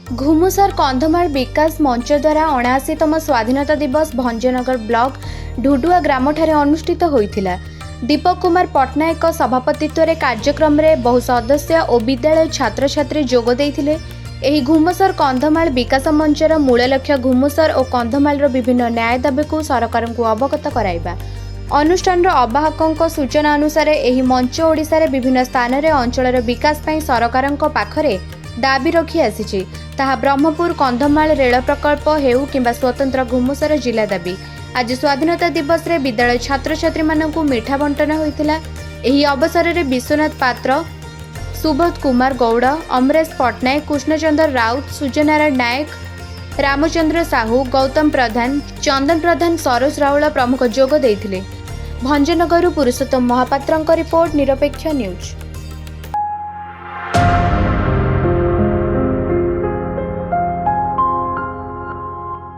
घुमुसर कंधमाल विकास मंच द्वारा 79तम स्वाधीनता दिवस भंजनगर ब्लॉक ढुडुआ ग्राम ठारे अनुष्ठित होइथिला। दीपक कुमार पट्टनायक सभापतित्व रे कार्यक्रम में बहु सदस्य और विद्यालय छात्र छात्री जोग देइथिले। एही घुमुसर कंधमाल विकास मंचर मूल लक्ष्य घुमुसर और कंधमाल विभिन्न न्याय दाबी को सरकार को अवगत कराइबा। अनुष्ठान अवाहकों सूचना अनुसार एही मंच ओडिशा रे विभिन्न स्थान रे अंचलर विकास पई सरकार पाखरे दाबी रखी आसीछि। ताहा ब्रह्मपुर कंधमाल रेल प्रकल्प हेउ किंबा स्वतंत्र घुमुसर जिला दाबी। आज स्वाधीनता दिवस रे विद्यालय छात्र छात्री मानकु मिठा बंटन होइतिला। एही अवसर रे विश्वनाथ पात्र, सुबोध कुमार गौड़, अमरेश पट्टनायक, कृष्णचंद्र राउत, सूर्यनारायण नायक, रामचंद्र साहू, गौतम प्रधान, चंदन प्रधान, सरोज राउल प्रमुख जोग देइथिले। भंजनगरु पुरुषोत्तम महापात्रଙ୍କ रिपोर्ट निरपेक्ष न्यूज।